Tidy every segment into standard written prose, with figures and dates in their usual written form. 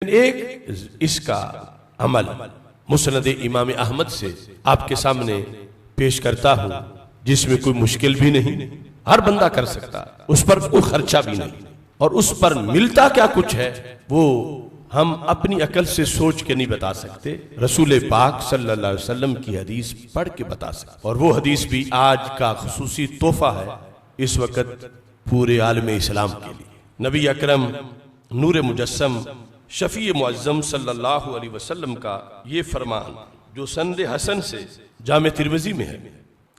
एक इसका अमल मुस्नद इमाम अहमद से आपके सामने पेश करता हूं, जिसमें कोई मुश्किल भी नहीं, हर बंदा कर सकता, उस पर कोई खर्चा भी नहीं, और उस पर मिलता क्या कुछ है वो हम अपनी अकल से सोच के नहीं बता सकते। रसूल पाक सल्लल्लाहु अलैहि वसल्लम की हदीस पढ़ के बता सकते, और वो हदीस भी आज का खुसूसी तोहफा है इस वक्त पूरे आलम इस्लाम के लिए। नबी अकरम नूर मुजस्सम शफी मुअज्जम सल्लल्लाहु अलैहि वसल्लम का ये फरमान जो सनद हसन से जामे तिरमिज़ी में है,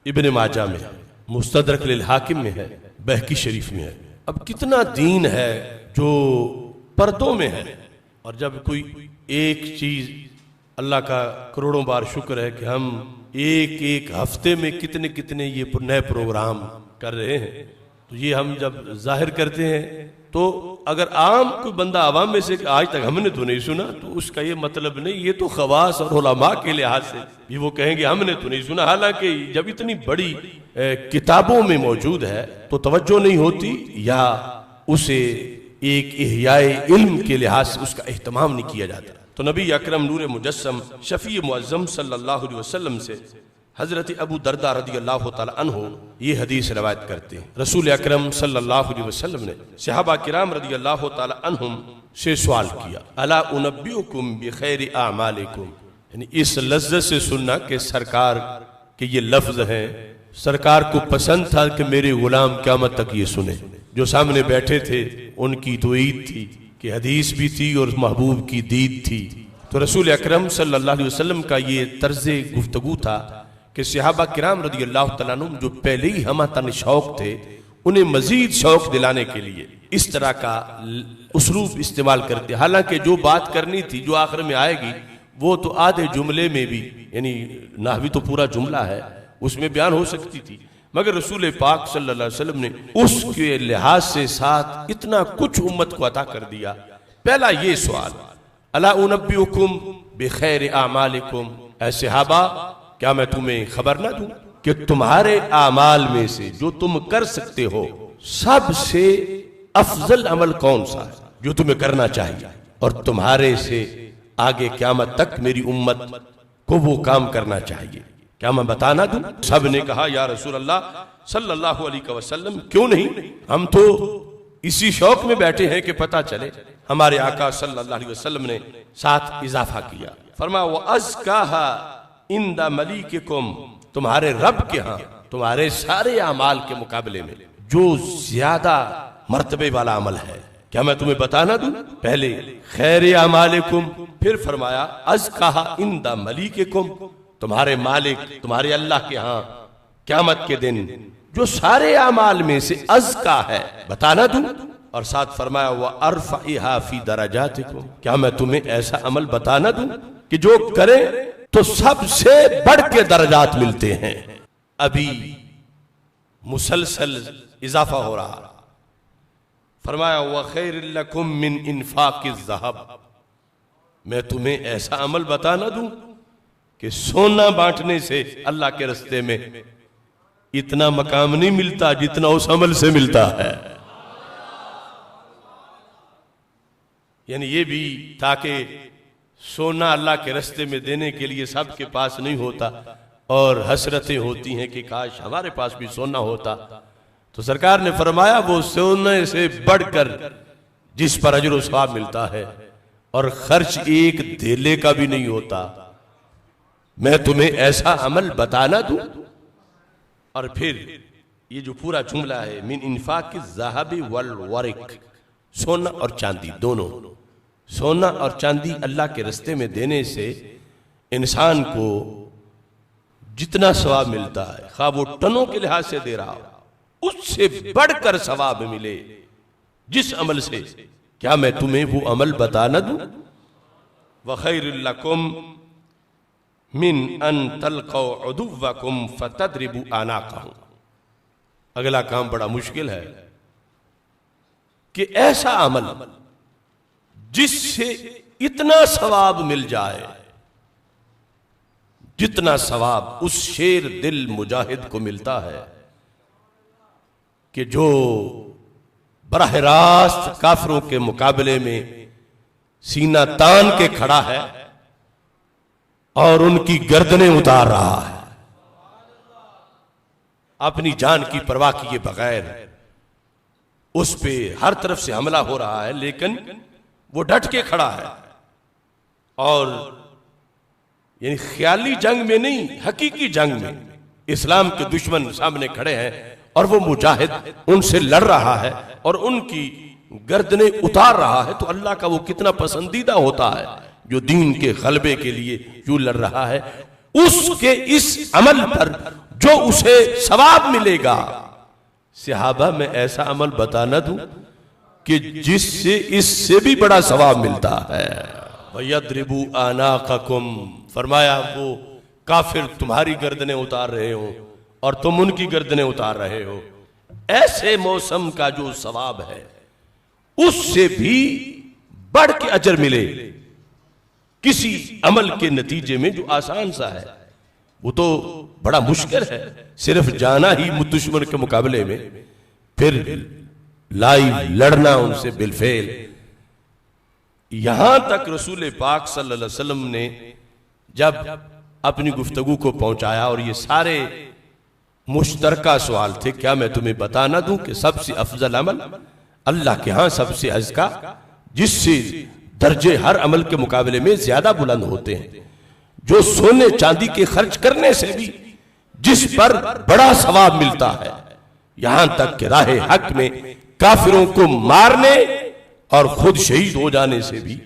इब्न माजा में है, मुस्तदरक लिल हाकिम में है, बहकी शरीफ में है। अब कितना दीन है जो पर्दों में है, और जब कोई एक चीज, अल्लाह का करोड़ों बार शुक्र है कि हम एक एक हफ्ते में कितने कितने ये नए प्रोग्राम कर रहे हैं, तो ये हम जब जाहिर करते हैं तो अगर आम कोई बंदा आवाम में से आज तक हमने तो नहीं सुना, तो उसका ये मतलब नहीं, ये तो खवास और उलमा के लिहाज से भी वो कहेंगे हमने तो नहीं सुना। हालांकि जब इतनी बड़ी किताबों में मौजूद है तो तवज्जो नहीं होती, या उसे एक इह्याए इल्म के लिहाज से उसका एहतमाम नहीं किया जाता। तो नबी अकरम नूर मुजस्सम शफी मुअज्जम सल्लल्लाहु अलैहि वसल्लम से हजरत अबू दरदा रदियल्लाहु ताला अन्हु ये हदीस रवायत करते हैं। रसूल अकरम सल्लल्लाहु अलैहि वसल्लम ने सहाबा किराम रदियल्लाहु ताला अन्हुम से सवाल किया, अला उनब्बिउकुम बिखैरि आमालिकुम, यानी इस लज्जत से सुनना कि सरकार के ये लफ्ज हैं, सरकार को पसंद था कि मेरे गुलाम क़यामत तक ये सुने। जो सामने बैठे थे उनकी तो ईद थी कि हदीस भी थी और महबूब की दीद थी। तो रसूल अकरम सल्लल्लाहु अलैहि वसल्लम का ये तर्ज़े गुफ्तगू था कि सहाबा किराम रदियल्लाहु तआला अन्हुम जो पहले ही हम तन शौक थे, उन्हें मजीद शौक दिलाने के लिए इस तरह का उसलूब इस्तेमाल करते। हालांकि जो बात करनी थी जो आखिर में आएगी वो तो आधे जुमले में भी, यानी नाहवी तो पूरा जुमला है, उसमें बयान हो सकती थी, मगर रसूल पाक सल्लल्लाहु अलैहि वसल्लम ने उसके लिहाज से साथ इतना कुछ उम्मत को अता कर दिया। पहला ये सवाल, अला उनब्बिउकुम बिखैरि आमालिकुम, ऐ सहाबा क्या मैं तुम्हें खबर ना दूं कि तुम्हारे आमाल में से जो तुम कर सकते हो सबसे अफजल अमल कौन सा है जो तुम्हें करना चाहिए, और तुम्हारे से आगे क़यामत तक मेरी उम्मत को वो काम करना चाहिए, क्या मैं बता ना दूं? सब ने कहा या रसूल अल्लाह सल्लल्लाहु अलैहि वसल्लम, क्यों नहीं, हम तो इसी शौक में बैठे हैं कि पता चले। हमारे आका सल्लल्लाहु अलैहि वसल्लम ने साथ इजाफा किया, फरमाया व अज़काहा इंदा मलीकिकुम, तुम्हारे रब के यहाँ तुम्हारे सारे अमाल के मुकाबले में जो ज्यादा मर्तबे वाला अमल है, क्या मैं तुम्हें बता ना दूं? पहले खैर अमालिकुम, फिर फरमाया अज़काहा इंदा मलीकिकुम, तुम्हारे मालिक तुम्हारे अल्लाह के यहाँ क़यामत के दिन जो सारे अमाल में से अज़का है बता ना दूं? और साथ फरमाया व अरफ़इहा फी दरजातिकुम, क्या मैं तुम्हें ऐसा अमल बता ना दूं कि जो करें तो सबसे बढ़ के दर्जात मिलते हैं। अभी मुसलसल इजाफा हो रहा। फरमाया व खैरुल लकुम मिन इन्फाक़िज़ ज़हब, मैं तुम्हें ऐसा अमल बता ना दूं कि सोना बांटने से अल्लाह के रास्ते में इतना मकाम नहीं मिलता जितना उस अमल से मिलता है। यानी ये भी ताकि सोना अल्लाह के रास्ते में देने के लिए सबके पास नहीं होता, और हसरतें होती हैं कि काश हमारे पास भी सोना होता। तो सरकार ने फरमाया वो सोने से बढ़कर जिस पर अजर व सवाब मिलता है और खर्च एक धेले का भी नहीं होता, मैं तुम्हें ऐसा अमल बता ना दूं? और फिर ये जो पूरा जुमला है, मिन इन्फाक़िज़ ज़हबि वल वरिक, सोना और चांदी दोनों, सोना और चांदी अल्लाह के रास्ते में देने से इंसान को जितना सवाब मिलता है, खा वो टनों के लिहाज से दे रहा हो, उससे बढ़कर सवाब मिले जिस अमल से, क्या मैं तुम्हें वो अमल बता न दूं? व खैरुल लकुम मिन अन तल्क़ौ अदुव्वकुम फतद्रिबू अनाक़हुम। अगला काम बड़ा मुश्किल है कि ऐसा अमल जिससे इतना सवाब मिल जाए जितना सवाब उस शेर दिल मुजाहिद को मिलता है कि जो बराह रास्त काफिरों के मुकाबले में सीना तान के खड़ा है और उनकी गर्दनें उतार रहा है, अपनी जान की परवाह किए बगैर। उस पे हर तरफ से हमला हो रहा है, लेकिन वो डट के खड़ा है। और यानी ख्याली जंग में नहीं, हकीकी जंग में इस्लाम के दुश्मन सामने खड़े हैं और वो मुजाहिद उनसे लड़ रहा है और उनकी गर्दनें उतार रहा है। तो अल्लाह का वो कितना पसंदीदा होता है जो दीन के गलबे के लिए यूं लड़ रहा है। उसके इस अमल पर जो उसे सवाब मिलेगा, सहाबा में ऐसा अमल बता न दूं कि जिससे इससे भी बड़ा सवाब मिलता है। वयद्रिबू आनाक़कुम, फरमाया वो काफिर तुम्हारी गर्दनें उतार रहे हो और तुम उनकी गर्दनें उतार रहे हो। ऐसे मौसम का जो सवाब है उससे भी बढ़ के अजर मिले किसी अमल के नतीजे में जो आसान सा है, वो तो बड़ा मुश्किल है। सिर्फ जाना ही दुश्मन के मुकाबले में, फिर लाइव लड़ना उनसे बिलफेल। यहां तक रसूल पाक सल्लल्लाहु अलैहि वसल्लम ने जब अपनी गुफ्तगू को पहुंचाया और ये सारे मुश्तरका सवाल थे, क्या मैं तुम्हें बता ना दूं कि सबसे अफजल अमल अल्लाह के यहां सबसे अज़का, जिससे दर्जे हर अमल के मुकाबले में ज्यादा बुलंद होते हैं, जो सोने चांदी के खर्च करने से भी जिस पर बड़ा सवाब मिलता है, यहां तक कि राह हक में काफिरों को मारने और खुद शहीद हो जाने से भी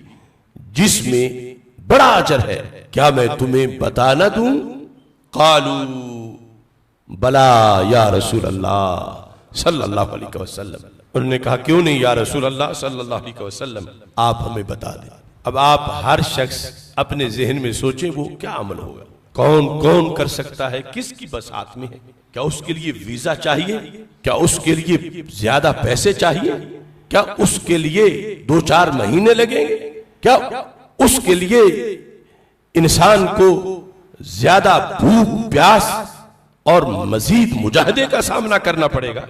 जिसमें बड़ा अजर है, क्या मैं तुम्हें बता ना दूं? कालू बला या रसूल अल्लाह सल्लल्लाहु अलैहि वसल्लम। उन्होंने कहा क्यों नहीं या रसूल अल्लाह सल्लल्लाहु अलैहि वसल्लम, आप हमें बता दें। अब आप हर शख्स अपने जहन में सोचें वो क्या अमल होगा, कौन कौन कर सकता है, किसकी बसात में है, क्या उसके लिए वीजा चाहिए, क्या उसके लिए ज्यादा पैसे चाहिए, क्या उसके लिए 2-4 महीने लगेंगे, क्या उसके लिए इंसान को ज्यादा भूख प्यास और मजीद मुजाहिदे का सामना करना पड़ेगा,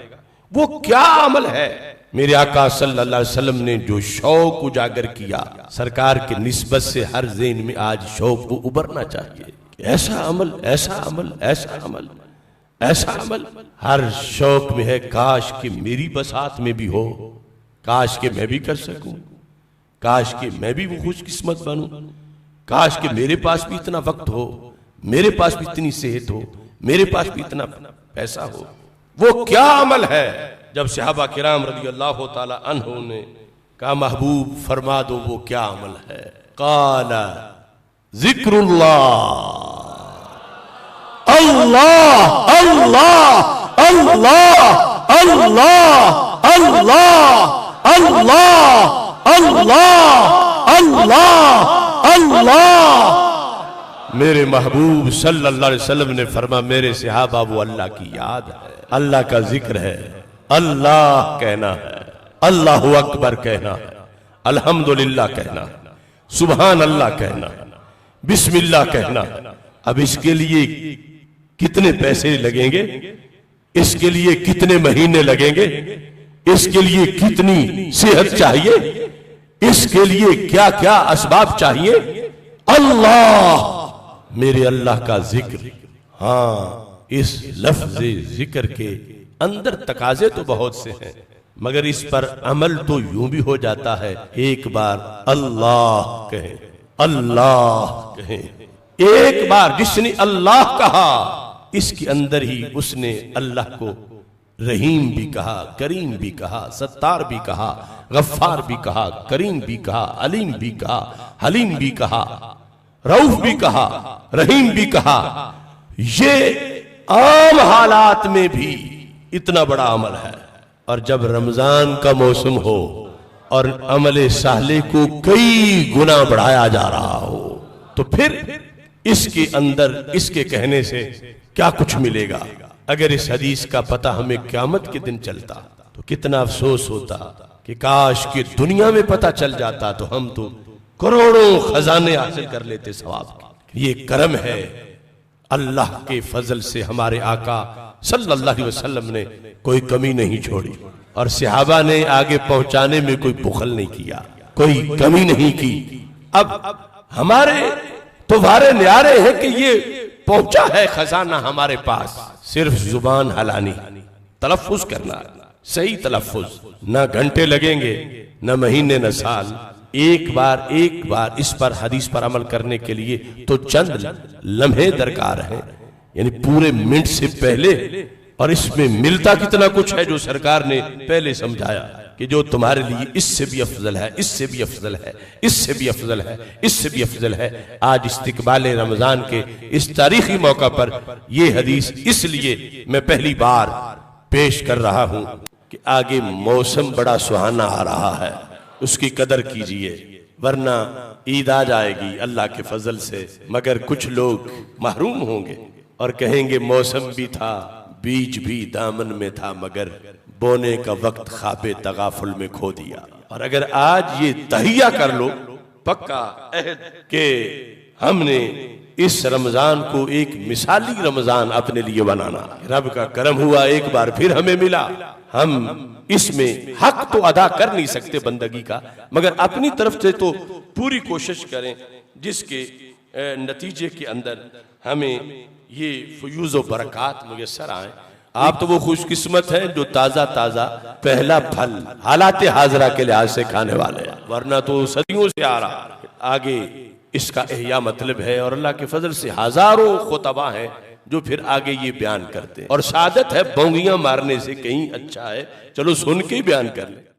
वो क्या अमल है। मेरे आका सल्लल्लाहु अलैहि वसल्लम ने जो शौक उजागर किया, सरकार के निस्बत से हर ज़हन में आज शौक को उभरना चाहिए। ऐसा अमल, ऐसा अमल, ऐसा अमल, ऐसा अमल हर शौक में है। काश कि मेरी बसात में भी हो, काश कि मैं भी कर सकूं, काश कि मैं भी वो खुशकिस्मत बनूं, काश कि मेरे पास भी इतना वक्त हो, मेरे पास भी इतनी सेहत हो, मेरे पास भी इतना पैसा हो। वो क्या अमल है? जब सहाबा किराम रज़ी अल्लाह ताला अन्हु ने कहा महबूब फरमा दो वो क्या अमल है, काला जिक्रुल्लाह, अल्लाह अल्लाह अल्लाह अल्लाह अल्लाह अल्लाह अल्लाह अल्लाह अल्लाह। मेरे महबूब सल्लल्लाहु अलैहि वसल्लम ने फरमा मेरे सहाबा वो अल्लाह की याद है, अल्लाह का जिक्र है, अल्लाह कहना है, अल्लाहु अकबर कहना है, अल्हम्दुलिल्लाह कहना है, सुभान अल्लाह कहना है, बिस्मिल्लाह कहना है। अब इसके लिए कितने पैसे लगेंगे, इसके लिए कितने महीने लगेंगे, इसके लिए कितनी सेहत चाहिए, इसके लिए क्या क्या असबाब चाहिए। अल्लाह, मेरे अल्लाह का जिक्र। हाँ, इस लफ्ज़ जिक्र के अंदर तकाजे तो बहुत से हैं, मगर इस पर अमल तो यूं भी हो जाता है। एक बार अल्लाह कहें, अल्लाह कहें, एक बार जिसने अल्लाह कहा इसके अंदर ही उसने अल्लाह को रहीम भी कहा, करीम भी कहा, सत्तार भी कहा, गफ्फार भी कहा, करीम भी कहा, अलीम भी कहा, हलीम भी कहा, रऊफ भी कहा, रहीम भी कहा। ये आम हालात में भी इतना बड़ा अमल है, और जब रमजान का मौसम हो और अमले साले को कई गुना बढ़ाया जा रहा हो, तो फिर इसके अंदर इसके कहने से क्या कुछ मिलेगा। अगर इस हदीस का पता हमें क़यामत के दिन चलता तो कितना अफसोस होता कि काश कि दुनिया में पता चल जाता, तो हम तो करोड़ों खजाने हासिल कर लेते सवाब के। ये करम है अल्लाह के फजल से हमारे आका सल्लल्लाहु अलैहि वसल्लम ने कोई कमी नहीं छोड़ी, और सहाबा ने आगे पहुंचाने में कोई बुखल नहीं किया। कोई कमी नहीं की। अब हमारे तो वारे न्यारे हैं कि ये पहुंचा है खजाना हमारे पास, सिर्फ जुबान हलानी, तलफ्फुज करना, सही तलफ्फुज। ना घंटे लगेंगे, न महीने, न साल, एक बार इस पर हदीस पर अमल करने के लिए तो चंद लम्हे दरकार हैं, यानी पूरे मिनट से पहले। और इसमें मिलता कितना कुछ है जो सरकार ने पहले समझाया कि जो तुम्हारे लिए इससे भी अफजल है, इससे भी अफजल है, इससे भी अफजल है, इससे भी अफजल है। आज इस्तिकबाल रमजान के इस तारीखी मौका पर यह हदीस इसलिए मैं पहली बार पेश कर रहा हूं कि आगे मौसम बड़ा सुहाना आ रहा है, उसकी कदर कीजिए, वरना ईद आ जाएगी अल्लाह के फजल से, मगर कुछ लोग महरूम होंगे और कहेंगे मौसम भी था, बीज भी दामन में था, मगर बोने का वक्त ख्वाबे तगाफुल में खो दिया। और अगर आज ये तहिया कर लो पक्का अहद के हमने इस रमजान को एक मिसाली रमजान अपने लिए बनाना, रब का करम हुआ एक बार फिर हमें मिला। हम इसमें हक तो अदा कर नहीं सकते बंदगी का, मगर अपनी तरफ से तो पूरी कोशिश करें जिसके नतीजे के अंदर हमें ये फयूज़ व बरक़ात मुयस्सर आए। आप तो वो खुशकिस्मत हैं जो ताज़ा ताज़ा पहला फल हालात हाजरा के लिहाज से खाने वाले हैं, वरना तो सदियों से आ रहा। आगे इसका एहया मतलब है, और अल्लाह के फजल से हजारों खुतबा हैं जो फिर आगे ये बयान करते हैं। और सादत है बोंगियां मारने से कहीं अच्छा है, चलो सुन के ही बयान कर ले।